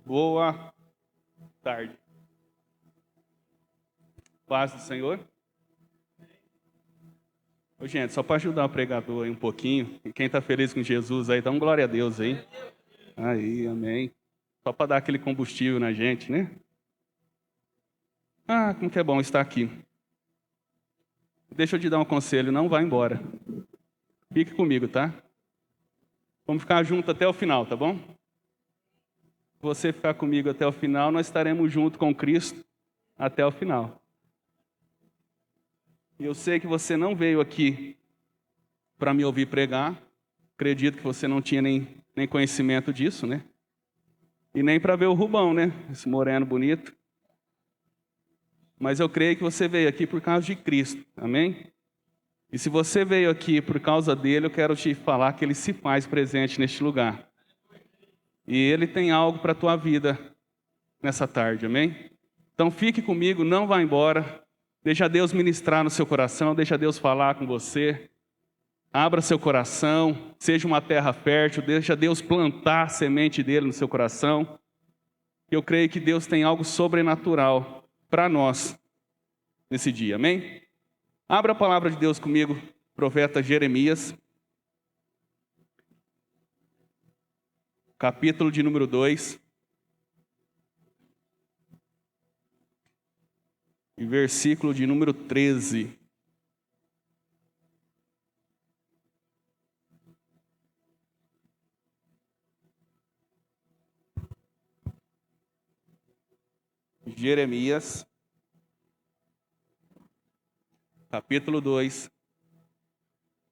Boa tarde. Paz do Senhor. Ô, gente, só para ajudar o pregador aí um pouquinho, e quem está feliz com Jesus aí, dá um glória a Deus aí. Aí, amém. Só para dar aquele combustível na gente, né? Ah, como que é bom estar aqui. Deixa eu te dar um conselho, não vá embora. Fique comigo, tá? Vamos ficar juntos até o final, tá bom? Se você ficar comigo até o final, nós estaremos juntos com Cristo até o final. E eu sei que você não veio aqui para me ouvir pregar. Acredito que você não tinha nem conhecimento disso, né? E nem para ver o Rubão, né? Esse moreno bonito. Mas eu creio que você veio aqui por causa de Cristo, amém? E se você veio aqui por causa dele, eu quero te falar que ele se faz presente neste lugar. E ele tem algo para a tua vida nessa tarde, amém? Então fique comigo, não vá embora. Deixa Deus ministrar no seu coração, deixa Deus falar com você. Abra seu coração, seja uma terra fértil, deixa Deus plantar a semente dele no seu coração. Eu creio que Deus tem algo sobrenatural para nós nesse dia, amém? Abra a palavra de Deus comigo, profeta Jeremias, capítulo de número 2, e versículo de número 13. Jeremias, capítulo 2,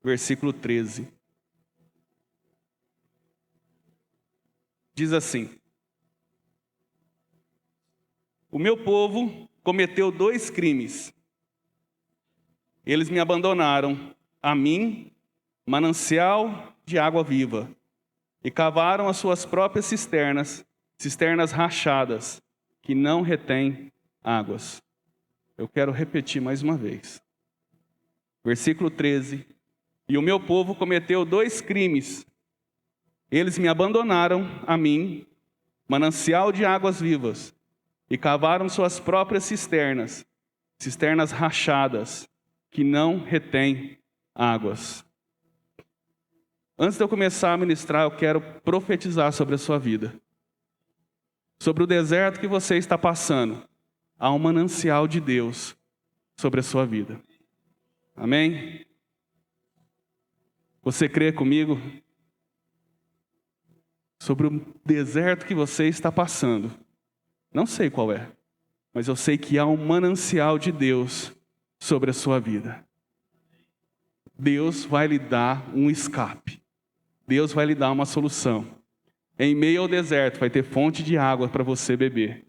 versículo 13. Diz assim: O meu povo cometeu 2 crimes. Eles me abandonaram, a mim, manancial de água viva, e cavaram as suas próprias cisternas rachadas, que não retêm águas. Eu quero repetir mais uma vez. Versículo 13. E o meu povo cometeu 2 crimes. Eles me abandonaram, a mim, manancial de águas vivas, e cavaram suas próprias cisternas rachadas, que não retêm águas. Antes de eu começar a ministrar, eu quero profetizar sobre a sua vida. Sobre o deserto que você está passando, há um manancial de Deus sobre a sua vida. Amém? Você crê comigo? Sobre o deserto que você está passando. Não sei qual é, mas eu sei que há um manancial de Deus sobre a sua vida. Deus vai lhe dar um escape. Deus vai lhe dar uma solução. Em meio ao deserto vai ter fonte de água para você beber.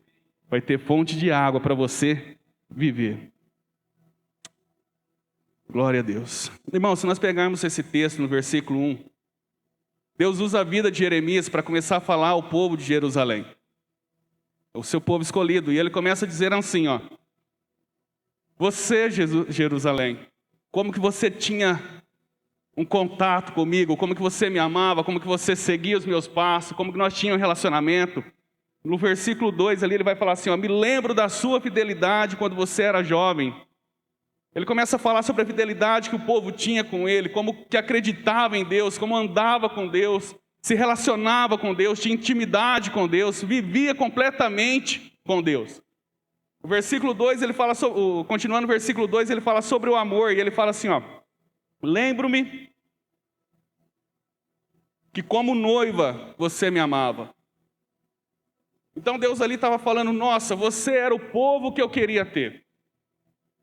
Vai ter fonte de água para você viver. Glória a Deus. Irmão, se nós pegarmos esse texto no versículo 1, Deus usa a vida de Jeremias para começar a falar ao povo de Jerusalém. O seu povo escolhido. E ele começa a dizer assim, ó: Você, Jerusalém, como que você tinha um contato comigo, como que você me amava, como que você seguia os meus passos, como que nós tínhamos um relacionamento. No versículo 2 ali ele vai falar assim, ó: Me lembro da sua fidelidade quando você era jovem. Ele começa a falar sobre a fidelidade que o povo tinha com ele, como que acreditava em Deus, como andava com Deus, se relacionava com Deus, tinha intimidade com Deus, vivia completamente com Deus. O versículo 2, ele fala continuando o versículo 2, ele fala sobre o amor, e ele fala assim, ó: Lembro-me que como noiva você me amava. Então Deus ali estava falando, nossa, você era o povo que eu queria ter.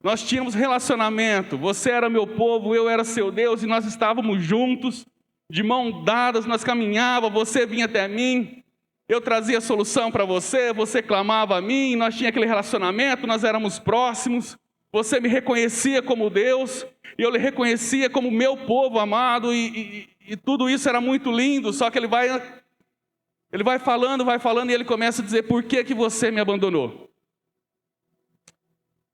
Nós tínhamos relacionamento, você era meu povo, eu era seu Deus, e nós estávamos juntos, de mão dadas, nós caminhávamos, você vinha até mim, eu trazia solução para você, você clamava a mim, nós tínhamos aquele relacionamento, nós éramos próximos, você me reconhecia como Deus, e eu lhe reconhecia como meu povo amado, e tudo isso era muito lindo, só que ele vai falando, e ele começa a dizer, por que que você me abandonou?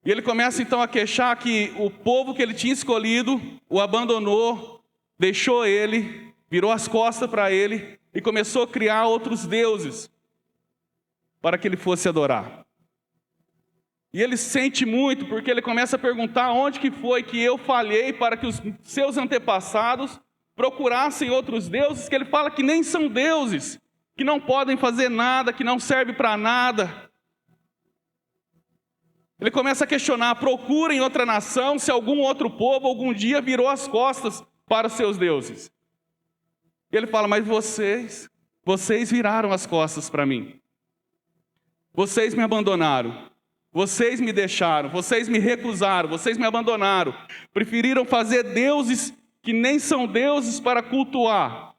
E ele começa então a queixar que o povo que ele tinha escolhido o abandonou, deixou ele, virou as costas para ele e começou a criar outros deuses. para que ele fosse adorar. E ele sente muito, porque ele começa a perguntar onde que foi que eu falhei para que os seus antepassados procurassem outros deuses, que ele fala que nem são deuses, que não podem fazer nada, que não servem para nada. Ele começa a questionar, procurem outra nação, se algum outro povo algum dia virou as costas para os seus deuses. E ele fala, mas vocês viraram as costas para mim. Vocês me abandonaram. Vocês me deixaram, vocês me recusaram, vocês me abandonaram. Preferiram fazer deuses que nem são deuses para cultuar.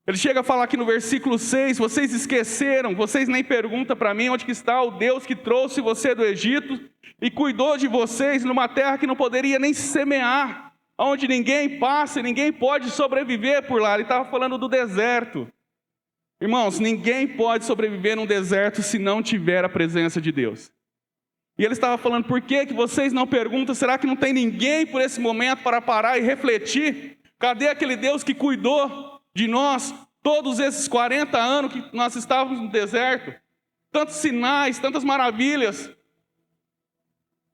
Ele chega a falar aqui no versículo 6, vocês esqueceram, vocês nem perguntam para mim onde que está o Deus que trouxe você do Egito e cuidou de vocês numa terra que não poderia nem semear, onde ninguém passa e ninguém pode sobreviver por lá. Ele estava falando do deserto. Irmãos, ninguém pode sobreviver num deserto se não tiver a presença de Deus. E ele estava falando, por que vocês não perguntam, será que não tem ninguém por esse momento para parar e refletir? Cadê aquele Deus que cuidou de nós todos esses 40 anos que nós estávamos no deserto? Tantos sinais, tantas maravilhas,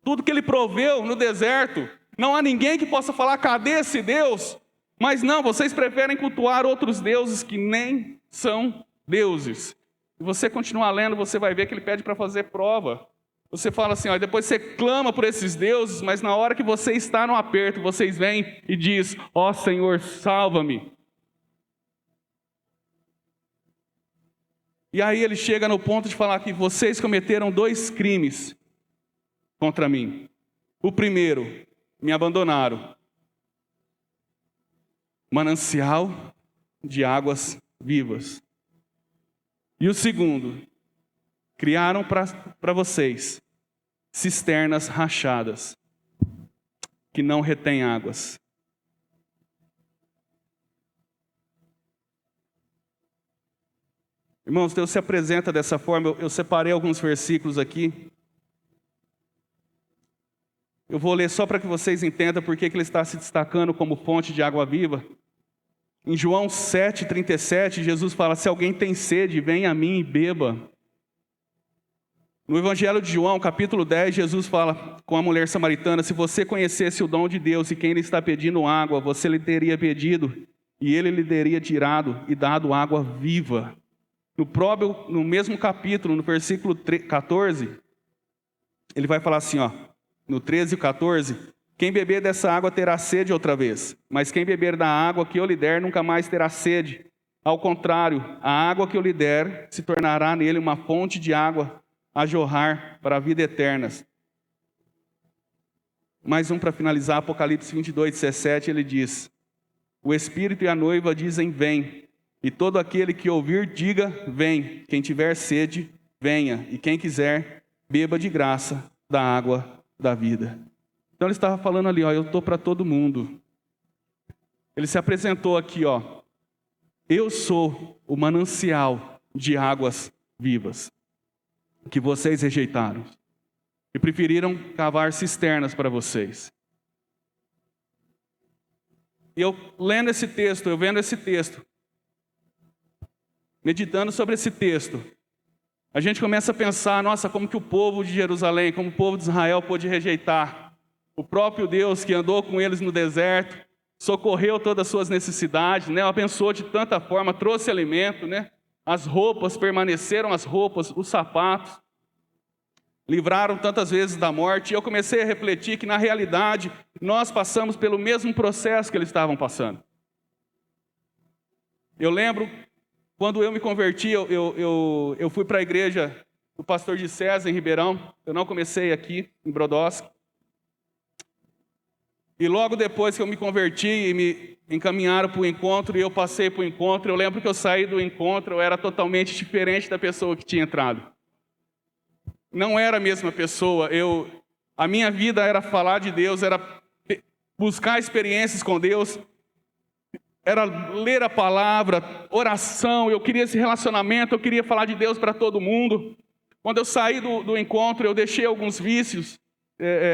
tudo que ele proveu no deserto. Não há ninguém que possa falar, cadê esse Deus? Mas não, vocês preferem cultuar outros deuses que nem são deuses. Se você continuar lendo, você vai ver que ele pede para fazer prova. Você fala assim, ó, depois você clama por esses deuses, mas na hora que você está no aperto, vocês vêm e diz, ó Senhor, salva-me. E aí ele chega no ponto de falar que vocês cometeram 2 crimes contra mim. O primeiro, me abandonaram. Manancial de águas vivas. E o segundo, criaram para vocês cisternas rachadas, que não retêm águas. Irmãos, Deus se apresenta dessa forma. Eu separei alguns versículos aqui. Eu vou ler só para que vocês entendam por que ele está se destacando como fonte de água viva. Em João 7,37, Jesus fala, se alguém tem sede, venha a mim e beba. No Evangelho de João, capítulo 10, Jesus fala com a mulher samaritana, se você conhecesse o dom de Deus e quem lhe está pedindo água, você lhe teria pedido, e ele lhe teria tirado e dado água viva. No mesmo capítulo, no versículo 14, ele vai falar assim, ó, no 13 e 14, quem beber dessa água terá sede outra vez, mas quem beber da água que eu lhe der nunca mais terá sede. Ao contrário, a água que eu lhe der se tornará nele uma fonte de água a jorrar para a vida eterna. Mais um para finalizar, Apocalipse 22:17, ele diz, o Espírito e a noiva dizem, vem, e todo aquele que ouvir, diga, vem. Quem tiver sede, venha, e quem quiser, beba de graça da água da vida. Então ele estava falando ali, ó, eu estou para todo mundo. Ele se apresentou aqui, ó, eu sou o manancial de águas vivas, que vocês rejeitaram, e preferiram cavar cisternas para vocês. E eu vendo esse texto, meditando sobre esse texto, a gente começa a pensar, nossa, como que o povo de Jerusalém, como o povo de Israel pôde rejeitar o próprio Deus que andou com eles no deserto, socorreu todas as suas necessidades, né? Abençoou de tanta forma, trouxe alimento, né? As roupas, permaneceram as roupas, os sapatos, livraram tantas vezes da morte. E eu comecei a refletir que, na realidade, nós passamos pelo mesmo processo que eles estavam passando. Eu lembro, quando eu me converti, eu fui para a igreja do pastor de César, em Ribeirão. Eu não comecei aqui, em Brodowski. E logo depois que eu me converti e me encaminharam para o encontro, e eu passei para o encontro, eu lembro que eu saí do encontro, eu era totalmente diferente da pessoa que tinha entrado. Não era a mesma pessoa. A minha vida era falar de Deus, era buscar experiências com Deus, era ler a palavra, oração, eu queria esse relacionamento, eu queria falar de Deus para todo mundo. Quando eu saí do encontro, eu deixei alguns vícios,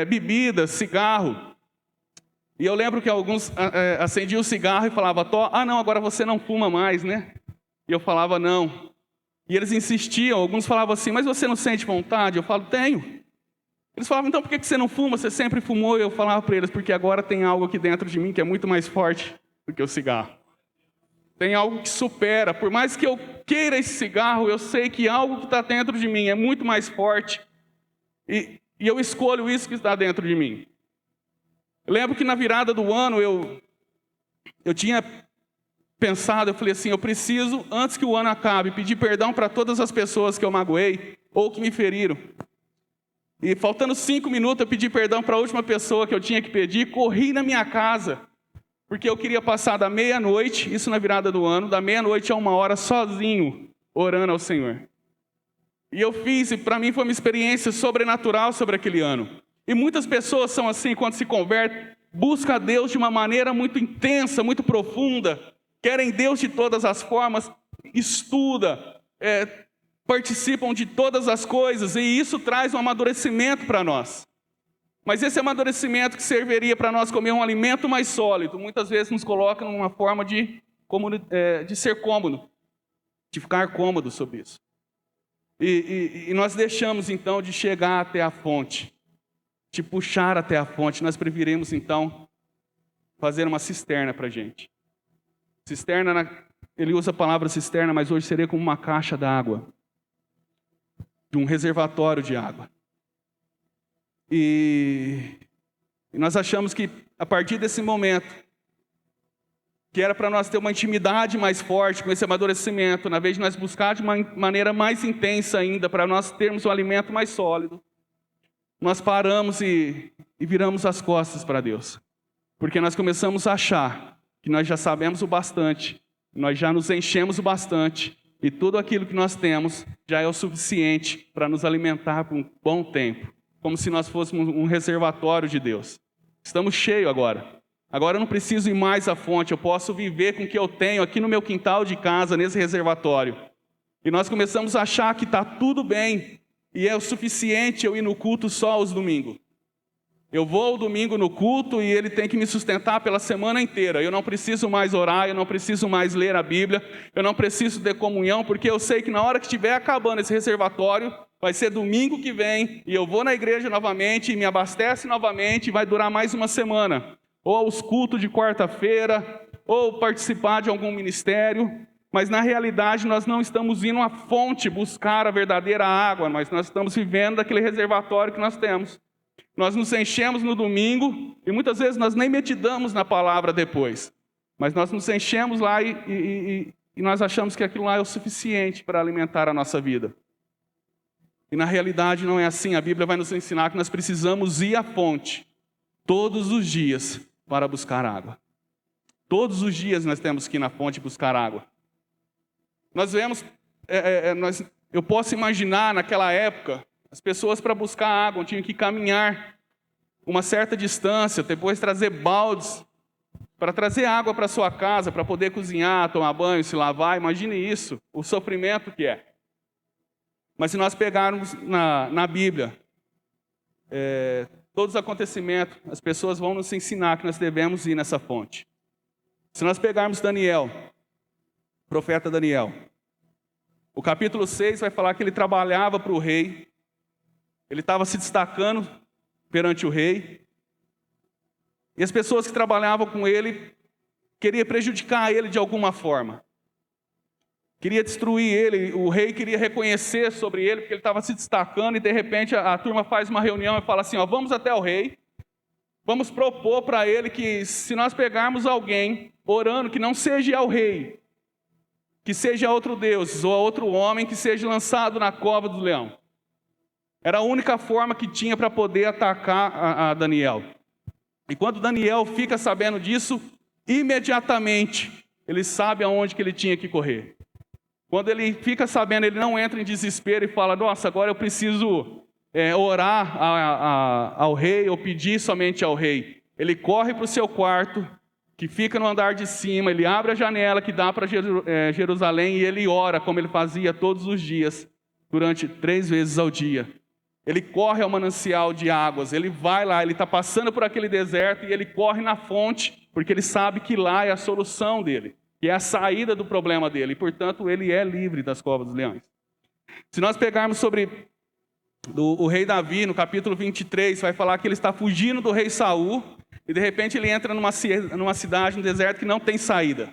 bebidas, cigarro. E eu lembro que alguns acendiam o cigarro e falavam, não, agora você não fuma mais, né? E eu falava, não, E eles insistiam, alguns falavam assim, mas você não sente vontade? Eu falo, tenho. Eles falavam, então por que você não fuma? Você sempre fumou. E eu falava para eles, porque agora tem algo aqui dentro de mim que é muito mais forte do que o cigarro. Tem algo que supera. Por mais que eu queira esse cigarro, eu sei que algo que está dentro de mim é muito mais forte. E eu escolho isso que está dentro de mim. Eu lembro que na virada do ano eu tinha pensado, eu falei assim, eu preciso, antes que o ano acabe, pedir perdão para todas as pessoas que eu magoei ou que me feriram. E faltando 5 minutos, eu pedi perdão para a última pessoa que eu tinha que pedir, corri na minha casa, porque eu queria passar da meia-noite, isso na virada do ano, da meia-noite a 1h sozinho, orando ao Senhor. E eu fiz, e para mim foi uma experiência sobrenatural sobre aquele ano. E muitas pessoas são assim, quando se convertem, buscam a Deus de uma maneira muito intensa, muito profunda, querem Deus de todas as formas, estuda, participam de todas as coisas, e isso traz um amadurecimento para nós. Mas esse amadurecimento que serviria para nós comer um alimento mais sólido, muitas vezes nos coloca numa forma de ser cômodo, de ficar cômodo sobre isso. E nós deixamos então de chegar até a fonte, de puxar até a fonte. Nós preferimos então fazer uma cisterna para a gente. Cisterna, ele usa a palavra cisterna, mas hoje seria como uma caixa d'água, de um reservatório de água. E nós achamos que a partir desse momento, que era para nós ter uma intimidade mais forte com esse amadurecimento, na vez de nós buscar de uma maneira mais intensa ainda, para nós termos um alimento mais sólido, nós paramos e viramos as costas para Deus. Porque nós começamos a achar que nós já sabemos o bastante, nós já nos enchemos o bastante, e tudo aquilo que nós temos já é o suficiente para nos alimentar por um bom tempo. Como se nós fôssemos um reservatório de Deus. Estamos cheios agora. Agora eu não preciso ir mais à fonte, eu posso viver com o que eu tenho aqui no meu quintal de casa, nesse reservatório. E nós começamos a achar que está tudo bem, e é o suficiente eu ir no culto só aos domingos. Eu vou ao domingo no culto e ele tem que me sustentar pela semana inteira. Eu não preciso mais orar, eu não preciso mais ler a Bíblia, eu não preciso ter comunhão, porque eu sei que na hora que estiver acabando esse reservatório, vai ser domingo que vem, e eu vou na igreja novamente, e me abastece novamente, e vai durar mais uma semana. Ou aos cultos de quarta-feira, ou participar de algum ministério. Mas na realidade nós não estamos indo à fonte buscar a verdadeira água, mas nós estamos vivendo daquele reservatório que nós temos. Nós nos enchemos no domingo, e muitas vezes nós nem meditamos na palavra depois. Mas nós nos enchemos lá e nós achamos que aquilo lá é o suficiente para alimentar a nossa vida. E na realidade não é assim. A Bíblia vai nos ensinar que nós precisamos ir à fonte todos os dias para buscar água. Todos os dias nós temos que ir na fonte buscar água. Nós vemos, eu posso imaginar naquela época, as pessoas para buscar água tinham que caminhar uma certa distância, depois trazer baldes para trazer água para sua casa, para poder cozinhar, tomar banho, se lavar. Imagine isso, o sofrimento que é. Mas se nós pegarmos na Bíblia, todos os acontecimentos, as pessoas vão nos ensinar que nós devemos ir nessa fonte. Se nós pegarmos Daniel, o profeta Daniel, o capítulo 6 vai falar que ele trabalhava para o rei, ele estava se destacando perante o rei, e as pessoas que trabalhavam com ele queriam prejudicar ele de alguma forma. Queria destruir ele, o rei queria reconhecer sobre ele, porque ele estava se destacando, e de repente a turma faz uma reunião e fala assim, vamos até o rei, vamos propor para ele que se nós pegarmos alguém orando, que não seja ao rei, que seja a outro deus, ou a outro homem, que seja lançado na cova do leão. Era a única forma que tinha para poder atacar a Daniel. E quando Daniel fica sabendo disso, imediatamente ele sabe aonde que ele tinha que correr. Quando ele fica sabendo, ele não entra em desespero e fala, nossa, agora eu preciso orar ao rei, ou pedir somente ao rei. Ele corre para o seu quarto, que fica no andar de cima, ele abre a janela que dá para Jerusalém, e ele ora, como ele fazia todos os dias, durante 3 vezes ao dia. Ele corre ao manancial de águas, ele vai lá, ele está passando por aquele deserto, e ele corre na fonte, porque ele sabe que lá é a solução dele. que é a saída do problema dele, e, portanto, ele é livre das covas dos leões. Se nós pegarmos sobre o rei Davi, no capítulo 23, vai falar que ele está fugindo do rei Saul, e de repente ele entra numa cidade, no deserto, que não tem saída.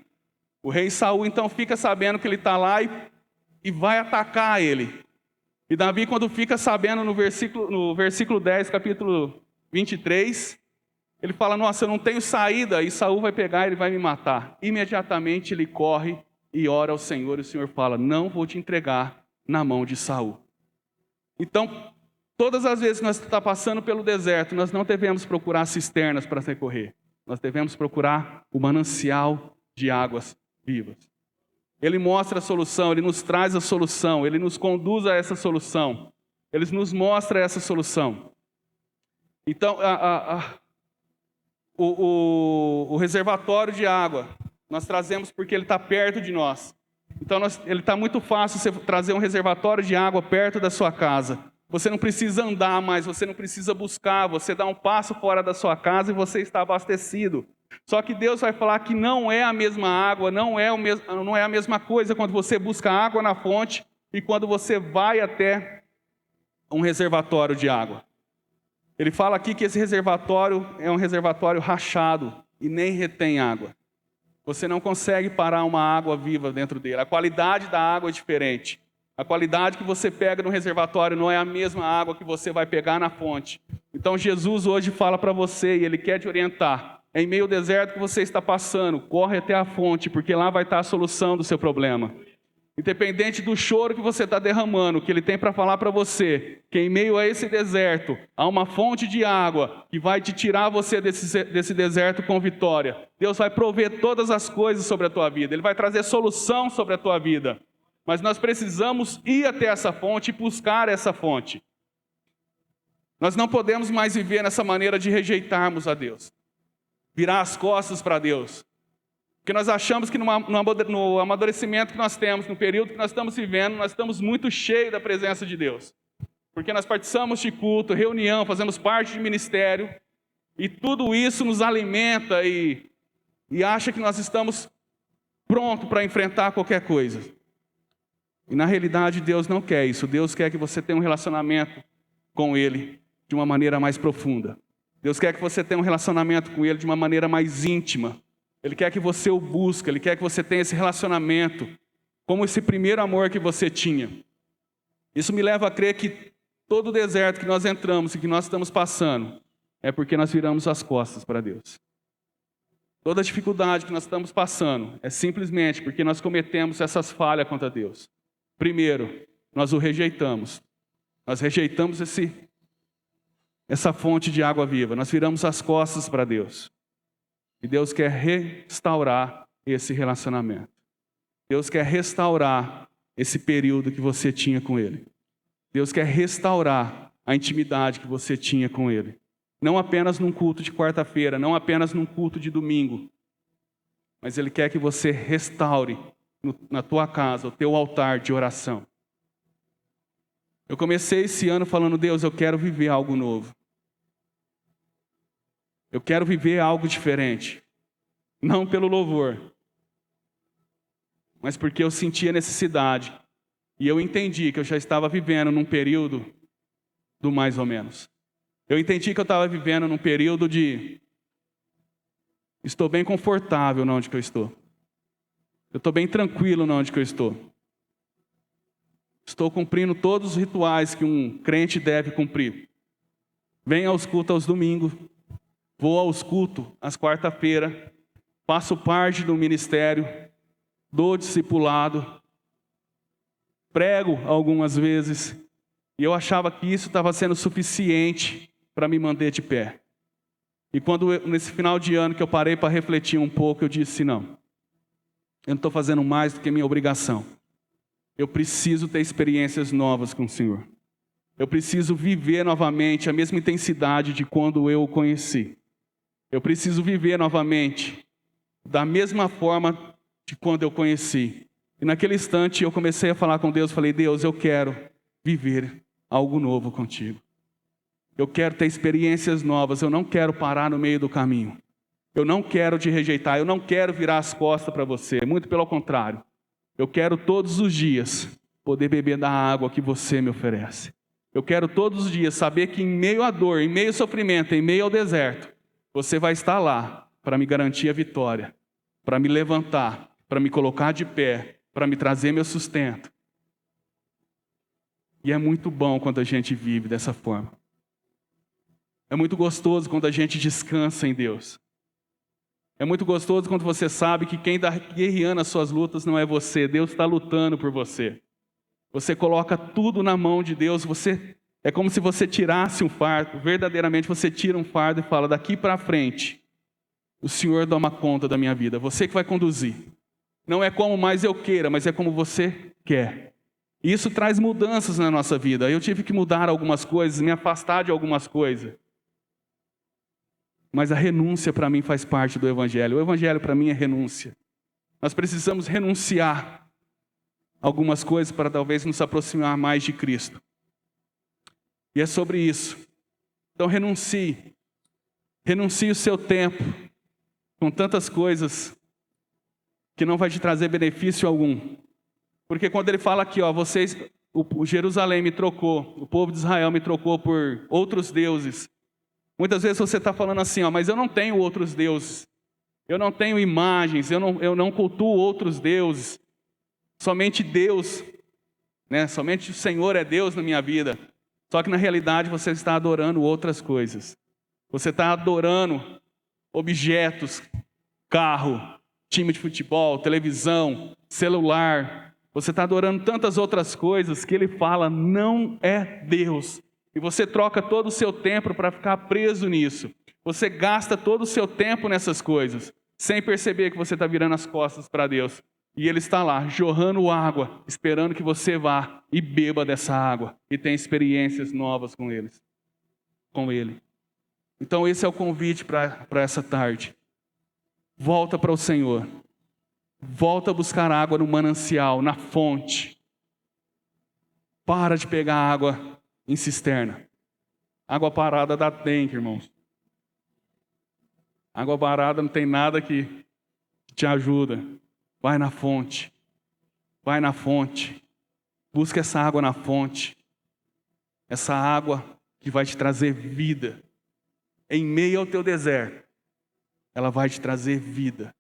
O rei Saul, então, fica sabendo que ele está lá e vai atacar ele. E Davi, quando fica sabendo, no versículo 10, capítulo 23, ele fala, nossa, eu não tenho saída, e Saul vai pegar e ele vai me matar. Imediatamente ele corre e ora ao Senhor, e o Senhor fala, não vou te entregar na mão de Saul. Então, todas as vezes que nós estamos passando pelo deserto, nós não devemos procurar cisternas para recorrer. Nós devemos procurar o manancial de águas vivas. Ele mostra a solução, ele nos traz a solução, ele nos conduz a essa solução. Ele nos mostra essa solução. Então, o reservatório de água, nós trazemos porque ele está perto de nós. Então, ele está muito fácil você trazer um reservatório de água perto da sua casa. Você não precisa andar mais, você não precisa buscar, você dá um passo fora da sua casa e você está abastecido. Só que Deus vai falar que não é a mesma água, não é a mesma coisa quando você busca água na fonte e quando você vai até um reservatório de água. Ele fala aqui que esse reservatório é um reservatório rachado e nem retém água. Você não consegue parar uma água viva dentro dele. A qualidade da água é diferente. A qualidade que você pega no reservatório não é a mesma água que você vai pegar na fonte. Então Jesus hoje fala para você e Ele quer te orientar. É em meio ao deserto que você está passando, corre até a fonte, porque lá vai estar a solução do seu problema. Independente do choro que você está derramando, o que Ele tem para falar para você, que em meio a esse deserto, há uma fonte de água que vai te tirar você desse deserto com vitória. Deus vai prover todas as coisas sobre a tua vida, Ele vai trazer solução sobre a tua vida. Mas nós precisamos ir até essa fonte e buscar essa fonte. Nós não podemos mais viver nessa maneira de rejeitarmos a Deus, virar as costas para Deus. Porque nós achamos que no amadurecimento que nós temos, no período que nós estamos vivendo, nós estamos muito cheios da presença de Deus. Porque nós participamos de culto, reunião, fazemos parte de ministério, e tudo isso nos alimenta e acha que nós estamos prontos para enfrentar qualquer coisa. E na realidade Deus não quer isso. Deus quer que você tenha um relacionamento com Ele de uma maneira mais profunda. Deus quer que você tenha um relacionamento com Ele de uma maneira mais íntima. Ele quer que você o busque, Ele quer que você tenha esse relacionamento, como esse primeiro amor que você tinha. Isso me leva a crer que todo o deserto que nós entramos e que nós estamos passando, é porque nós viramos as costas para Deus. Toda a dificuldade que nós estamos passando, é simplesmente porque nós cometemos essas falhas contra Deus. Primeiro, nós o rejeitamos. Nós rejeitamos essa fonte de água viva. Nós viramos as costas para Deus. E Deus quer restaurar esse relacionamento. Deus quer restaurar esse período que você tinha com Ele. Deus quer restaurar a intimidade que você tinha com Ele. Não apenas num culto de quarta-feira, não apenas num culto de domingo. Mas Ele quer que você restaure na tua casa o teu altar de oração. Eu comecei esse ano falando, Deus, eu quero viver algo novo. Eu quero viver algo diferente. Não pelo louvor, mas porque eu senti a necessidade. E eu entendi que eu já estava vivendo num período do mais ou menos. Eu entendi que eu estava vivendo num período de... Estou bem confortável onde que eu estou. Eu estou bem tranquilo onde que eu estou. Estou cumprindo todos os rituais que um crente deve cumprir. Venho aos cultos aos domingos. Vou aos cultos às quarta-feiras. Faço parte do ministério. Dou discipulado. Prego algumas vezes. E eu achava que isso estava sendo suficiente para me manter de pé. E nesse final de ano que eu parei para refletir um pouco, eu disse, não. Eu não estou fazendo mais do que minha obrigação. Eu preciso ter experiências novas com o Senhor. Eu preciso viver novamente a mesma intensidade de quando eu o conheci. Eu preciso viver novamente da mesma forma de quando eu conheci. E naquele instante eu comecei a falar com Deus, falei, Deus, eu quero viver algo novo contigo. Eu quero ter experiências novas, eu não quero parar no meio do caminho. Eu não quero te rejeitar, eu não quero virar as costas para você, muito pelo contrário. Eu quero todos os dias poder beber da água que você me oferece. Eu quero todos os dias saber que em meio à dor, em meio ao sofrimento, em meio ao deserto, você vai estar lá para me garantir a vitória, para me levantar, para me colocar de pé, para me trazer meu sustento. E é muito bom quando a gente vive dessa forma. É muito gostoso quando a gente descansa em Deus. É muito gostoso quando você sabe que quem está guerreando as suas lutas não é você, Deus está lutando por você. Você coloca tudo na mão de Deus, é como se você tirasse um fardo, verdadeiramente você tira um fardo e fala, daqui para frente, o Senhor toma conta da minha vida, você que vai conduzir. Não é como mais eu queira, mas é como você quer. E isso traz mudanças na nossa vida. Eu tive que mudar algumas coisas, me afastar de algumas coisas. Mas a renúncia para mim faz parte do Evangelho. O Evangelho para mim é renúncia. Nós precisamos renunciar algumas coisas para talvez nos aproximar mais de Cristo. E é sobre isso. Então renuncie. Renuncie o seu tempo com tantas coisas que não vai te trazer benefício algum. Porque quando ele fala aqui, ó, o Jerusalém me trocou, o povo de Israel me trocou por outros deuses. Muitas vezes você está falando assim, ó, mas eu não tenho outros deuses, eu não tenho imagens, eu não cultuo outros deuses, somente Deus, né? Somente o Senhor é Deus na minha vida. Só que na realidade você está adorando outras coisas. Você está adorando objetos, carro, time de futebol, televisão, celular. Você está adorando tantas outras coisas que ele fala, não é Deus. E você troca todo o seu tempo para ficar preso nisso. Você gasta todo o seu tempo nessas coisas, sem perceber que você está virando as costas para Deus. E Ele está lá, jorrando água, esperando que você vá e beba dessa água. E tenha experiências novas com Ele. Então esse é o convite para essa tarde. Volta para o Senhor. Volta a buscar água no manancial, na fonte. Para de pegar água em cisterna. Água parada dá dengue, irmãos. Água parada não tem nada que te ajuda. Vai na fonte. Vai na fonte. Busca essa água na fonte. Essa água que vai te trazer vida. Em meio ao teu deserto, ela vai te trazer vida.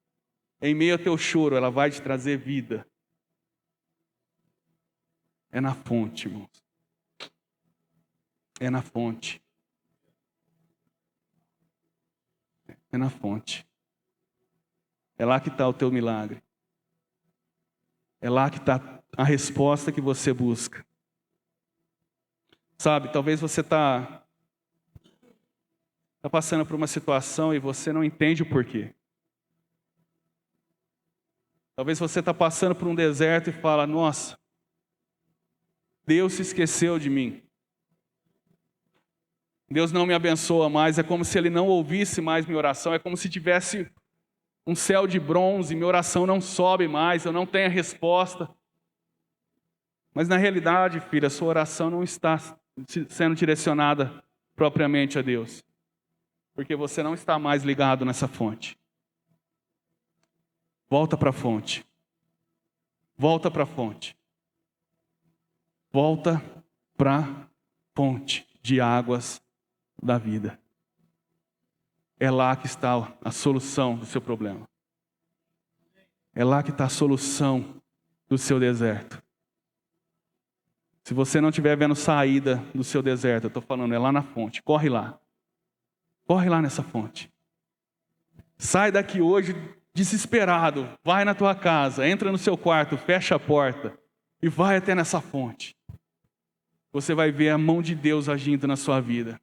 Em meio ao teu choro, ela vai te trazer vida. É na fonte, irmãos. É na fonte. É na fonte. É lá que está o teu milagre. É lá que está a resposta que você busca. Sabe, talvez você está passando por uma situação e você não entende o porquê. Talvez você está passando por um deserto e fala, nossa, Deus se esqueceu de mim. Deus não me abençoa mais, é como se Ele não ouvisse mais minha oração, é como se tivesse um céu de bronze, minha oração não sobe mais, eu não tenho a resposta. Mas na realidade, filha, a sua oração não está sendo direcionada propriamente a Deus, porque você não está mais ligado nessa fonte. Volta para a fonte. Volta para a fonte. Volta para a fonte de águas da vida. É lá que está a solução do seu problema. É lá que está a solução do seu deserto. Se você não estiver vendo saída do seu deserto, eu estou falando, é lá na fonte. Corre lá. Corre lá nessa fonte. Sai daqui hoje desesperado. Vai na tua casa, entra no seu quarto, fecha a porta e vai até nessa fonte. Você vai ver a mão de Deus agindo na sua vida.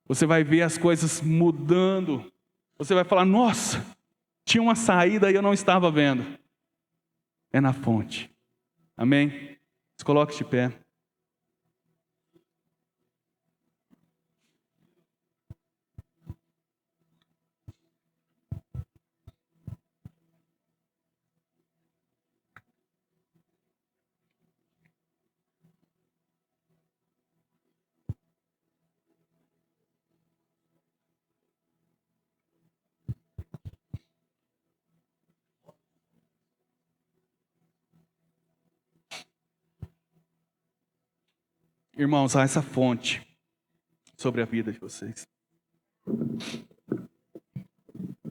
Você vai ver as coisas mudando. Você vai falar, nossa, tinha uma saída e eu não estava vendo. É na fonte. Amém? Se coloque de pé. irmãos, há essa fonte sobre a vida de vocês.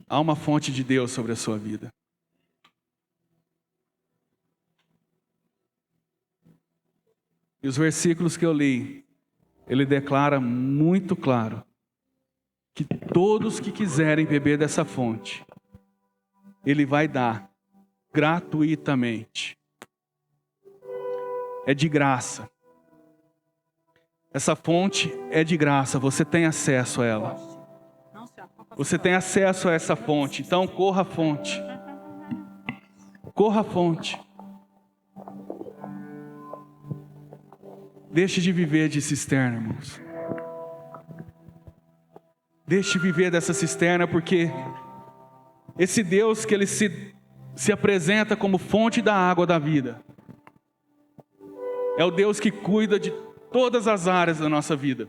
Há uma fonte de Deus sobre a sua vida. E os versículos que eu li, ele declara muito claro que todos que quiserem beber dessa fonte, ele vai dar gratuitamente. É de graça. Essa fonte é de graça, você tem acesso a ela. Você tem acesso a essa fonte, então corra a fonte. Corra a fonte. Deixe de viver de cisterna, irmãos. Deixe de viver dessa cisterna, porque esse Deus que ele se apresenta como fonte da água da vida, é o Deus que cuida de todas as áreas da nossa vida.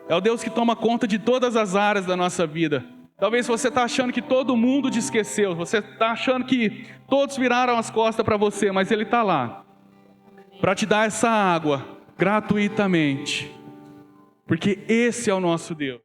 É o Deus que toma conta de todas as áreas da nossa vida. Talvez você está achando que todo mundo te esqueceu. Você está achando que todos viraram as costas para você. Mas Ele está lá para te dar essa água gratuitamente. Porque esse é o nosso Deus.